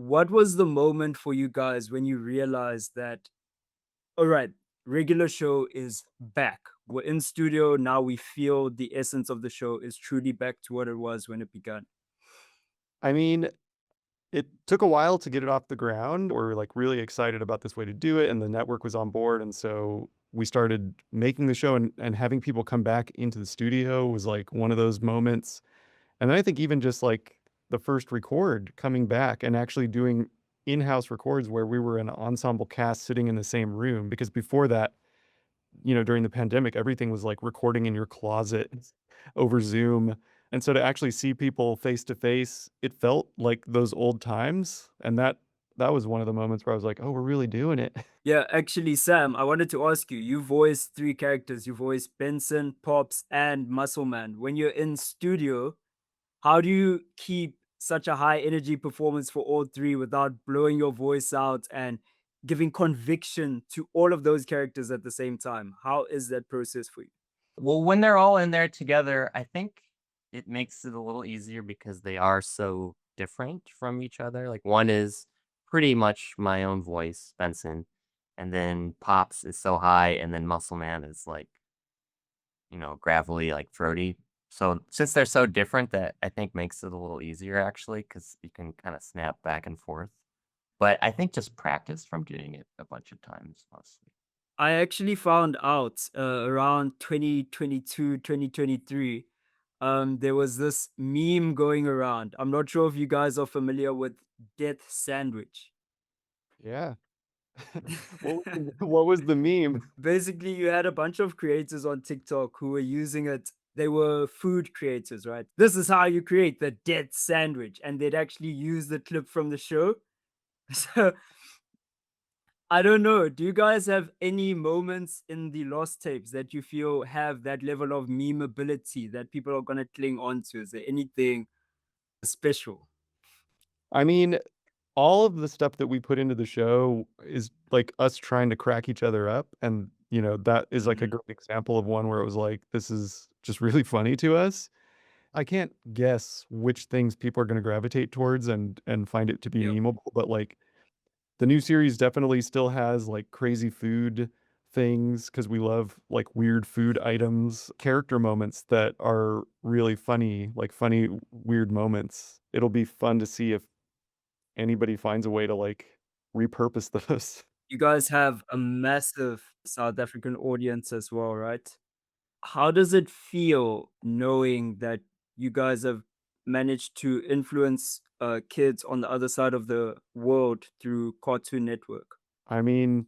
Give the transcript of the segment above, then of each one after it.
what was the moment for you guys when you realized that, all right, regular show is back. We're in studio now. We feel the essence of the show is truly back to what it was when it began. I mean, it took a while to get it off the ground. We're like really excited about this way to do it, and the network was on board. And so we started making the show and having people come back into the studio was like one of those moments. And then I think even just like the first record coming back and actually doing in-house records where we were an ensemble cast sitting in the same room because before that, during the pandemic, everything was like recording in your closet over Zoom. And so to actually see people face to face, it felt like those old times. And that was one of the moments where I was like, "Oh, we're really doing it." Yeah, actually, Sam, I wanted to ask you. You voiced three characters. You voiced Benson, Pops, and Muscle Man. When you're in studio, how do you keep such a high energy performance for all three without blowing your voice out and giving conviction to all of those characters at the same time? How is that process for you? Well, when they're all in there together, I think it makes it a little easier because they are so different from each other. Like one is pretty much my own voice, Benson, and then Pops is so high, and then Muscle Man is like, gravelly, like throaty. So since they're so different, that I think makes it a little easier actually, because you can kind of snap back and forth. But I think just practice from doing it a bunch of times, mostly. I actually found out around 2022, 2023. There was this meme going around. I'm not sure if you guys are familiar with Death Sandwich. Yeah. What was the meme? Basically, you had a bunch of creators on TikTok who were using it. They were food creators, right? This is how you create the Death Sandwich. And they'd actually use the clip from the show. So I don't know. Do you guys have any moments in the lost tapes that you feel have that level of memeability that people are gonna cling on to? Is there anything special? I mean, all of the stuff that we put into the show is like us trying to crack each other up. And, that is like a Mhm. great example of one where it was like, this is just really funny to us. I can't guess which things people are gonna gravitate towards and find it to be Yep. memeable, but, like, the new series definitely still has, like, crazy food things because we love, like, weird food items, character moments that are really funny, like, funny, weird moments. It'll be fun to see if anybody finds a way to, like, repurpose those. You guys have a massive South African audience as well, right? How does it feel knowing that you guys have managed to influence kids on the other side of the world through Cartoon Network? I mean,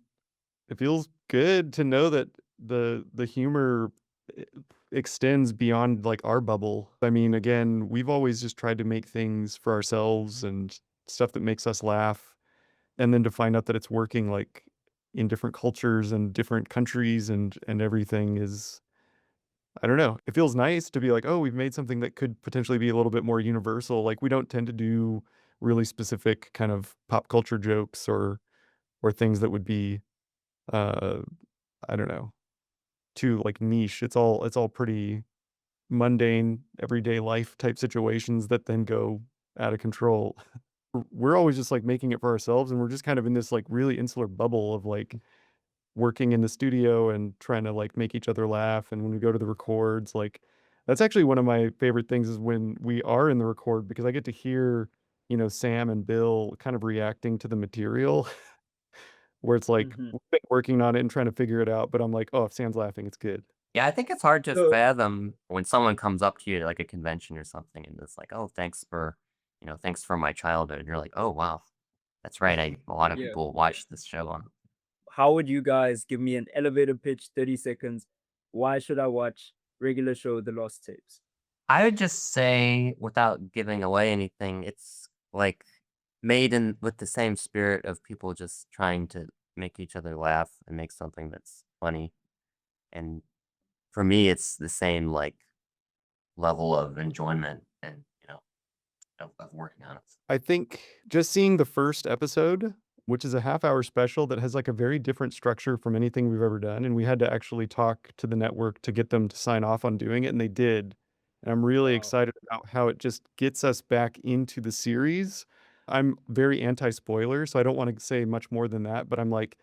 it feels good to know that the humor e extends beyond, like, our bubble. I mean, again, we've always just tried to make things for ourselves and stuff that makes us laugh, and then to find out that it's working, like, in different cultures and different countries and everything is I don't know. It feels nice to be like, "Oh, we've made something that could potentially be a little bit more universal." Like, we don't tend to do really specific kind of pop culture jokes or things that would be, uh, I don't know, too, like, niche. It's all pretty mundane, everyday life type situations that then go out of control. We're always just, like, making it for ourselves, and we're just kind of in this, like, really insular bubble of, like, working in the studio and trying to, like, make each other laugh, and when we go to the records, like that's actually one of my favorite things is when we are in the record because I get to hear, Sam and Bill kind of reacting to the material where it's like, Mhm. we've been working on it and trying to figure it out, but I'm like, "Oh, if Sam's laughing, it's good." Yeah, I think it's hard to So, fathom when someone comes up to you at like a convention or something and it's like, "Oh, thanks for my childhood." And you're like, "Oh, wow. That's right. A lot of yeah. people watch this show on." How would you guys give me an elevator pitch, 30 seconds? Why should I watch regular show The Lost Tapes? I would just say, without giving away anything, it's like made in with the same spirit of people just trying to make each other laugh and make something that's funny. And for me, it's the same like level of enjoyment and of working on it. I think just seeing the first episode, which is a half-hour special that has, like, a very different structure from anything we've ever done, and we had to actually talk to the network to get them to sign off on doing it, and they did. And I'm really Wow. excited about how it just gets us back into the series, I'm very anti-spoiler, so I don't want to say much more than that, but I'm like,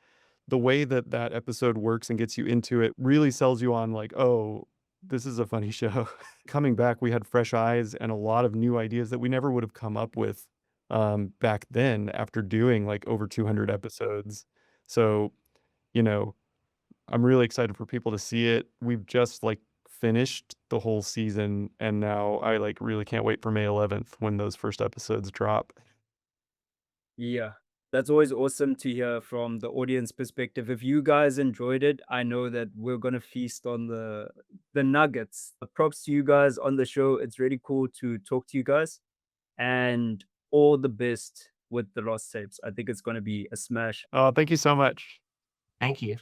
the way that that episode works and gets you into it really sells you on like, oh, this is a funny show. Coming back, we had fresh eyes and a lot of new ideas that we never would have come up with back then after doing like over 200 episodes. So, you know, I'm really excited for people to see it. We've just like finished the whole season, and now I like really can't wait for May 11th when those first episodes drop. Yeah, that's always awesome to hear from the audience perspective. If you guys enjoyed it, I know that we're gonna feast on the nuggets. Props to you guys on the show. It's really cool to talk to you guys, and all the best with the Lost Tapes. I think it's gonna be a smash. Oh, thank you so much. Thank you.